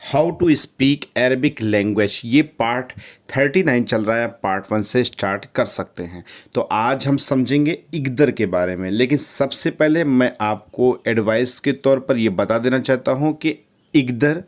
How to speak Arabic language, ये part 39 चल रहा है। पार्ट 1 से स्टार्ट कर सकते हैं। तो आज हम समझेंगे इकदर के बारे में, लेकिन सबसे पहले मैं आपको एडवाइस के तौर पर ये बता देना चाहता हूँ कि इकदर,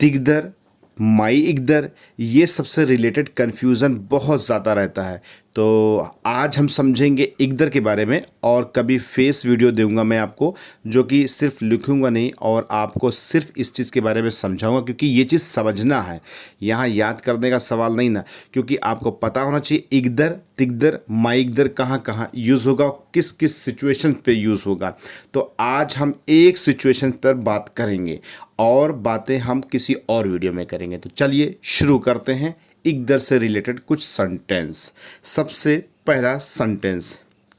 तिगदर, माई इकदर, ये सबसे रिलेटेड कन्फ्यूज़न बहुत ज़्यादा रहता है। तो आज हम समझेंगे इकदर के बारे में, और कभी फेस वीडियो दूंगा मैं आपको, जो कि सिर्फ लिखूंगा नहीं और आपको सिर्फ इस चीज़ के बारे में समझाऊंगा, क्योंकि ये चीज़ समझना है, यहाँ याद करने का सवाल नहीं ना। क्योंकि आपको पता होना चाहिए इकदर, तिगदर, माई इकदर कहाँ कहाँ यूज़ होगा, किस किस सिचुएशन पे यूज़ होगा। तो आज हम एक सिचुएशन पर बात करेंगे और बातें हम किसी और वीडियो में करेंगे। तो चलिए शुरू करते हैं इकदर से रिलेटेड कुछ सेंटेंस। सबसे पहला सेंटेंस,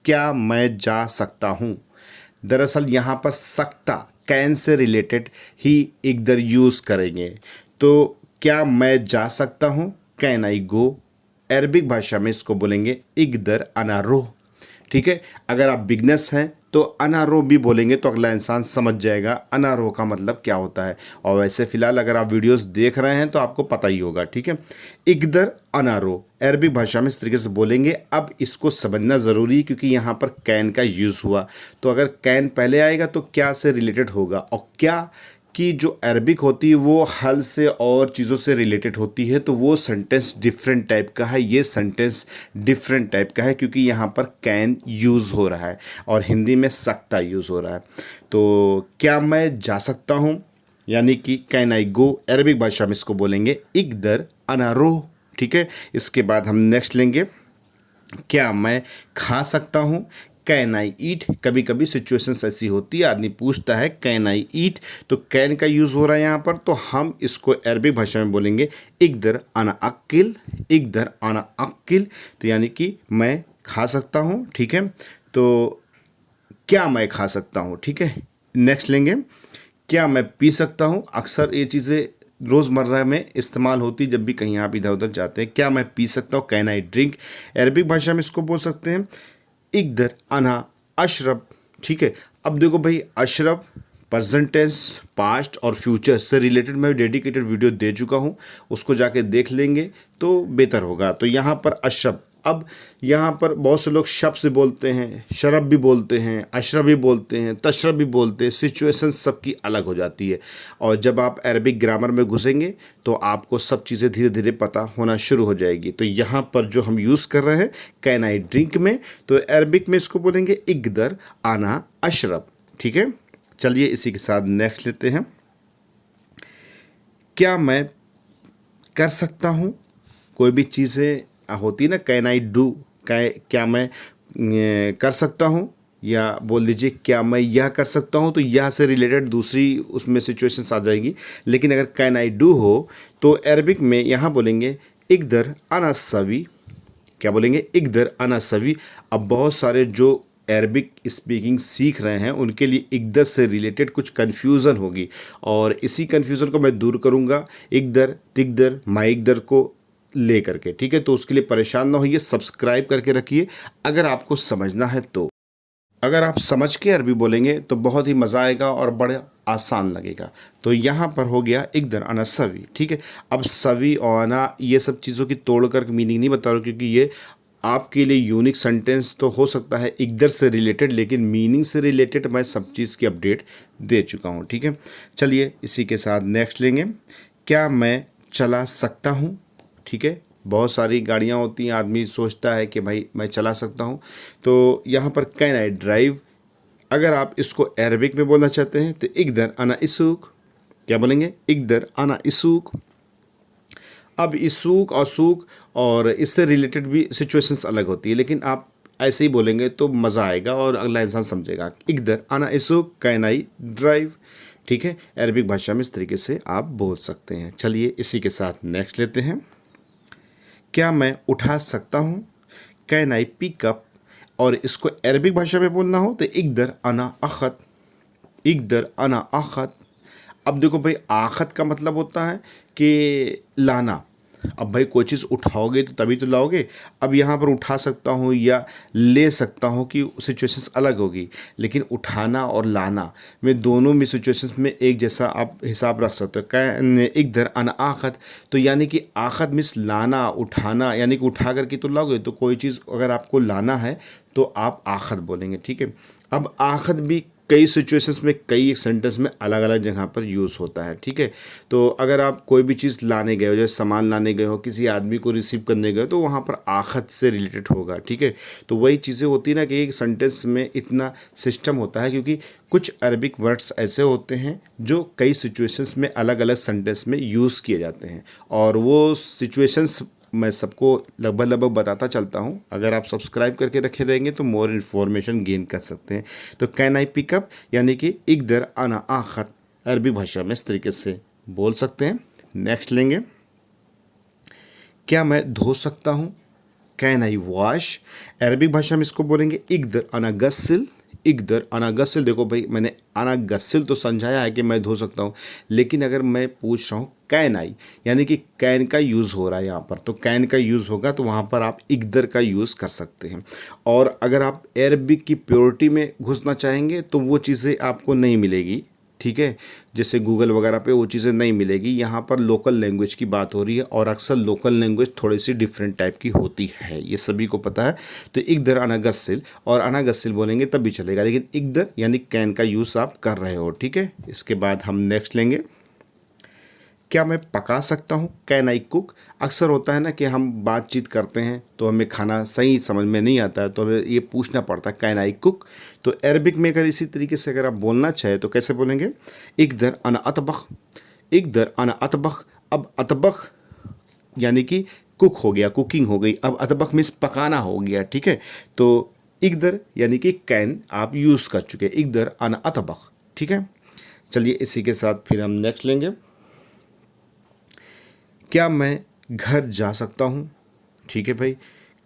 क्या मैं जा सकता हूँ। दरअसल यहाँ पर सकता, can say related he इकदर use करेंगे। तो क्या मैं जा सकता हूँ, कैन आई गो। अरबिक भाषा में इसको बोलेंगे इकदर अना रोह। ठीक है, अगर आप बिगनर्स हैं तो अनारो भी बोलेंगे तो अगला इंसान समझ जाएगा अनारो का मतलब क्या होता है। और वैसे फ़िलहाल अगर आप वीडियोस देख रहे हैं तो आपको पता ही होगा। ठीक है, इकदर अनारो अरबी भाषा में इस तरीके से बोलेंगे। अब इसको समझना ज़रूरी है क्योंकि यहाँ पर कैन का यूज़ हुआ, तो अगर कैन पहले आएगा तो क्या से रिलेटेड होगा, और क्या कि जो अरबिक होती है वो हल से और चीज़ों से रिलेटेड होती है, तो वो सेंटेंस डिफरेंट टाइप का है। ये सेंटेंस डिफरेंट टाइप का है क्योंकि यहाँ पर कैन यूज़ हो रहा है और हिंदी में सकता यूज़ हो रहा है। तो क्या मैं जा सकता हूँ, यानी कि कैन आई गो, अरबिक भाषा में इसको बोलेंगे इकदर अनारो। ठीक है, इसके बाद हम नेक्स्ट लेंगे, क्या मैं खा सकता हूँ, कैन आई ईट। कभी कभी सिचुएशंस ऐसी होती है, आदमी पूछता है कैन आई ईट, तो कैन का यूज़ हो रहा है यहाँ पर, तो हम इसको अरबी भाषा में बोलेंगे इकदर अना अक्किल, इकदर अना अक्किल। तो यानी कि मैं खा सकता हूँ। ठीक है, तो क्या मैं खा सकता हूँ। ठीक है, नेक्स्ट लेंगे, क्या मैं पी सकता हूँ। अक्सर ये चीज़ें रोज़मर्रा में इस्तेमाल होती जब भी कहीं आप इधर उधर जाते हैं। क्या मैं पी सकता हूँ, कैन आई ड्रिंक। अरबिक भाषा में इसको बोल सकते हैं इकदर अना अशरब। ठीक है, अब देखो भाई, अशरब प्रेजेंट टेंस, पास्ट और फ्यूचर से रिलेटेड मैं डेडिकेटेड वीडियो दे चुका हूँ, उसको जाके देख लेंगे तो बेहतर होगा। तो यहाँ पर अशरब, अब यहाँ पर बहुत से लोग शब से बोलते हैं, शरब भी बोलते हैं, अशरब भी बोलते हैं, तशरब भी बोलते हैं। सिचुएशन सबकी अलग हो जाती है, और जब आप अरबिक ग्रामर में घुसेंगे तो आपको सब चीज़ें धीरे धीरे पता होना शुरू हो जाएगी। तो यहाँ पर जो हम यूज़ कर रहे हैं कैन आई ड्रिंक में, तो अरबिक में इसको बोलेंगे इकदर आना अशरब। ठीक है, चलिए इसी के साथ नेक्स्ट लेते हैं, क्या मैं कर सकता हूँ। कोई भी चीज़ें होती है ना, कैन आई डू, क्या मैं कर सकता हूँ, या बोल दीजिए क्या मैं यह कर सकता हूँ, तो यह से रिलेटेड दूसरी उसमें सिचुएशंस आ जाएगी। लेकिन अगर कैन आई डू हो तो अरबिक में यहाँ बोलेंगे इकदर अना सवी। क्या बोलेंगे, इकदर अना सवी। अब बहुत सारे जो अरबिक स्पीकिंग सीख रहे हैं उनके लिए इकदर से रिलेटेड कुछ कन्फ्यूज़न होगी, और इसी कन्फ्यूज़न को मैं दूर करूँगा इकदर, तिगदर, माई इकदर को ले करके। ठीक है, तो उसके लिए परेशान ना होइए, सब्सक्राइब करके रखिए अगर आपको समझना है तो। अगर आप समझ के अरबी बोलेंगे तो बहुत ही मज़ा आएगा और बड़ा आसान लगेगा। तो यहाँ पर हो गया इकदर अना सवी। ठीक है, अब सवी और अना ये सब चीज़ों की तोड़ कर मीनिंग नहीं बता रहा हूँ, क्योंकि ये आपके लिए यूनिक सेंटेंस तो हो सकता है इकदर से रिलेटेड, लेकिन मीनिंग से रिलेटेड मैं सब चीज़ की अपडेट दे चुका हूँ। ठीक है, चलिए इसी के साथ नेक्स्ट लेंगे, क्या मैं चला सकता हूँ। ठीक है, बहुत सारी गाड़ियाँ होती हैं, आदमी सोचता है कि भाई मैं चला सकता हूँ, तो यहाँ पर कैन आई ड्राइव। अगर आप इसको अरबिक में बोलना चाहते हैं तो इकदर अना इसूक। क्या बोलेंगे, इकदर अना इसूक। अब इसूक और सूक और इससे रिलेटेड भी सिचुएशंस अलग होती है, लेकिन आप ऐसे ही बोलेंगे तो मज़ा आएगा और अगला इंसान समझेगा। इकदर अना इसूक, कैन आई ड्राइव। ठीक है, अरबिक भाषा में इस तरीके से आप बोल सकते हैं। चलिए इसी के साथ नेक्स्ट लेते हैं, क्या मैं उठा सकता हूँ, कैन आई पिक अप। और इसको अरबिक भाषा में बोलना हो तो इकदर अना अखत, इकदर अना अखत। अब देखो भाई, आखत का मतलब होता है कि लाना, अब भाई कोई चीज़ उठाओगे तो तभी तो लाओगे। अब यहाँ पर उठा सकता हूँ या ले सकता हूँ कि सिचुएशंस अलग होगी, लेकिन उठाना और लाना में दोनों में सिचुएशंस में एक जैसा आप हिसाब रख सकते हो। कै इकदर अन आखत, तो यानी कि आखत मीन्स लाना उठाना, यानी कि उठा करके तो लाओगे। तो कोई चीज़ अगर आपको लाना है तो आप आखत बोलेंगे, ठीक है। अब आखत भी कई सिचुएशंस में कई एक सेंटेंस में अलग अलग जगह पर यूज़ होता है, ठीक है। तो अगर आप कोई भी चीज़ लाने गए हो, जैसे सामान लाने गए हो, किसी आदमी को रिसीव करने गए हो, तो वहाँ पर आखत से रिलेटेड होगा, ठीक है। तो वही चीज़ें होती है ना कि एक सेंटेंस में इतना सिस्टम होता है, क्योंकि कुछ अरबिक वर्ड्स ऐसे होते हैं जो कई सिचुएशंस में अलग अलग सेंटेंस में यूज़ किए जाते हैं, और वो सिचुएशंस मैं सबको लगभग बताता चलता हूँ। अगर आप सब्सक्राइब करके रखे रहेंगे तो मोर इन्फॉर्मेशन गेन कर सकते हैं। तो कैन आई पिकअप यानी कि इकदर अना आखत अरबी भाषा में इस तरीके से बोल सकते हैं। नेक्स्ट लेंगे, क्या मैं धो सकता हूँ, कैन आई वॉश। अरबिक भाषा में इसको बोलेंगे इकदर अना गस्सिल। इकदर अना गस्सिल, देखो भाई मैंने अना गस्सिल तो समझाया है कि मैं धो सकता हूँ, लेकिन अगर मैं पूछ रहा हूँ कैन आई, यानी कि कैन का यूज़ हो रहा है यहाँ पर, तो कैन का यूज़ होगा तो वहाँ पर आप इकदर का यूज़ कर सकते हैं। और अगर आप अरबिक की प्योरिटी में घुसना चाहेंगे तो वो चीज़ें आपको नहीं मिलेगी, ठीक है। जैसे गूगल वगैरह पे वो चीज़ें नहीं मिलेगी। यहाँ पर लोकल लैंग्वेज की बात हो रही है, और अक्सर लोकल लैंग्वेज थोड़ी सी डिफरेंट टाइप की होती है, ये सभी को पता है। तो इकदर अनागस्सिल और अनागस्सिल बोलेंगे तब भी चलेगा, लेकिन इकदर यानी कैन का यूज़ आप कर रहे हो, ठीक है। इसके बाद हम नेक्स्ट लेंगे, क्या मैं पका सकता हूँ, कैन आई कुक। अक्सर होता है ना कि हम बातचीत करते हैं तो हमें खाना सही समझ में नहीं आता है, तो हमें ये पूछना पड़ता है कैन आई कुक। तो अरबिक में अगर इसी तरीके से अगर आप बोलना चाहे तो कैसे बोलेंगे, इकदर अना अतबख। इकदर अना अतबख। अब अतबख यानी कि कुक हो गया, कुकिंग हो गई। अब अतबख मीन्स पकाना हो गया, ठीक है। तो इकदर यानी कि कैन आप यूज़ कर चुके, इकदर अना अतबख, ठीक है। चलिए इसी के साथ फिर हम नेक्स्ट लेंगे, क्या मैं घर जा सकता हूँ, ठीक है भाई।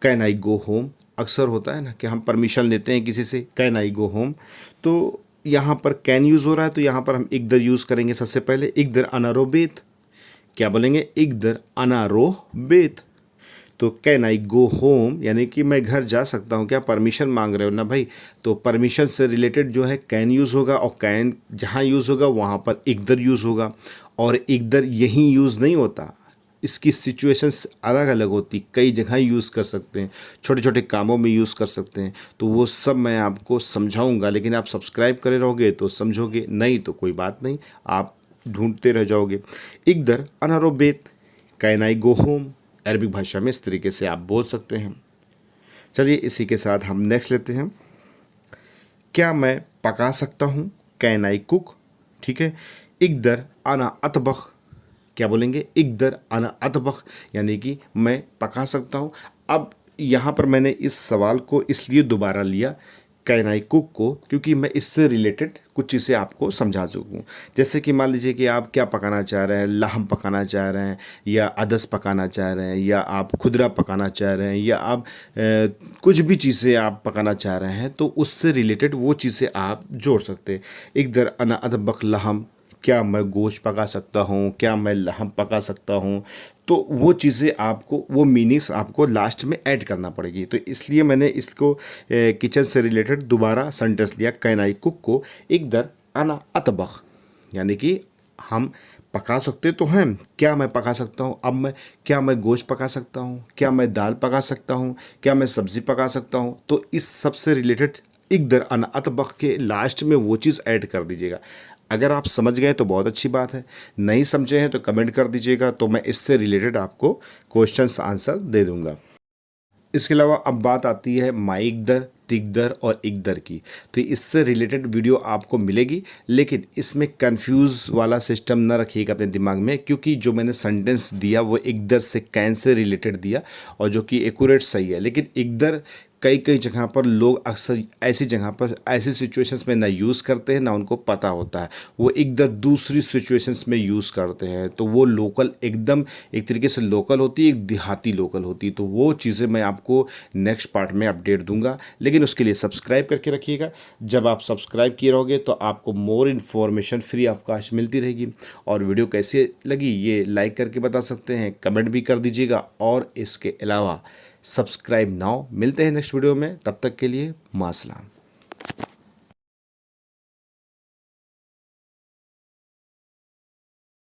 Can I go home. अक्सर होता है ना कि हम परमिशन लेते हैं किसी से, कैन आई गो होम, तो यहाँ पर कैन यूज़ हो रहा है, तो यहाँ पर हम इकदर यूज़ करेंगे सबसे पहले। इकदर अनारो बेत, क्या बोलेंगे, इकदर अनारो बेत। तो कैन आई गो होम यानी कि मैं घर जा सकता हूँ, क्या परमिशन मांग रहे हो ना भाई, तो परमिशन से रिलेटेड जो है कैन यूज़ होगा, और कैन जहाँ यूज़ होगा वहाँ पर इकदर यूज़ होगा। और इकदर यहीं यूज़ नहीं होता, इसकी सिचुएशंस अलग अलग होती, कई जगह यूज़ कर सकते हैं, छोटे छोटे कामों में यूज़ कर सकते हैं। तो वो सब मैं आपको समझाऊंगा, लेकिन आप सब्सक्राइब करे रहोगे तो समझोगे, नहीं तो कोई बात नहीं, आप ढूंढते रह जाओगे। इकदर अनारो बेत, can I go home, Arabic भाषा में इस तरीके से आप बोल सकते हैं। चलिए इसी के साथ हम नेक्स्ट लेते हैं, क्या मैं पका सकता हूँ, कैन आई कुक, ठीक है। इकदर अना अतबख, क्या बोलेंगे, इकदर अना अतबख यानी कि मैं पका सकता हूँ। अब यहाँ पर मैंने इस सवाल को इसलिए दोबारा लिया कैन आई कुक को, क्योंकि मैं इससे रिलेटेड कुछ चीज़ें आपको समझा चुकूँ। जैसे कि मान लीजिए कि आप क्या पकाना चाह रहे हैं, लाहम पकाना चाह रहे हैं, या अदस पकाना चाह रहे हैं, या आप खुदरा पकाना चाह रहे हैं, या आप कुछ भी चीज़ें आप पकाना चाह रहे हैं, तो उससे रिलेटेड वो चीज़ें आप जोड़ सकते हैं। इकदर अना अतबख लहम, क्या मैं गोश्त पका सकता हूँ, क्या मैं लहम पका सकता हूँ, तो वो चीज़ें आपको, वो मीनिंग्स आपको लास्ट में ऐड करना पड़ेगी। तो इसलिए मैंने इसको किचन से रिलेटेड दोबारा सेंटेंस लिया, कैन आई कुक को इकदर अना अतबख, यानी कि हम पका सकते तो हैं, क्या मैं पका सकता हूँ। अब मैं, क्या मैं गोश्त पका सकता हूँ, क्या मैं दाल पका सकता हूँ, क्या मैं सब्ज़ी पका सकता हूँ, तो इस सब से रिलेटेड इकदर अना अतबख के लास्ट में वो चीज़ ऐड कर दीजिएगा। अगर आप समझ गए तो बहुत अच्छी बात है, नहीं समझे हैं तो कमेंट कर दीजिएगा, तो मैं इससे रिलेटेड आपको क्वेश्चंस आंसर दे दूंगा। इसके अलावा अब बात आती है माइकदर, तिकदर और इकदर की, तो इससे रिलेटेड वीडियो आपको मिलेगी, लेकिन इसमें कंफ्यूज वाला सिस्टम ना रखिएगा अपने दिमाग में, क्योंकि जो मैंने सेंटेंस दिया वो इकदर से कैन से रिलेटेड दिया, और जो कि एक्यूरेट सही है, लेकिन इकदर कई कई जगह पर लोग अक्सर ऐसी जगह पर ऐसी सिचुएशंस में ना यूज़ करते हैं ना उनको पता होता है, वो एकदम दूसरी सिचुएशंस में यूज़ करते हैं। तो वो लोकल एकदम एक तरीके से लोकल होती है, एक देहाती लोकल होती है। तो वो चीज़ें मैं आपको नेक्स्ट पार्ट में अपडेट दूंगा, लेकिन उसके लिए सब्सक्राइब करके रखिएगा। जब आप सब्सक्राइब किए रहोगे तो आपको more information free of cost मिलती रहेगी। और वीडियो कैसी लगी ये लाइक करके बता सकते हैं, कमेंट भी कर दीजिएगा। और इसके अलावा सब्सक्राइब नाउ। मिलते हैं नेक्स्ट वीडियो में, तब तक के लिए मासलाम।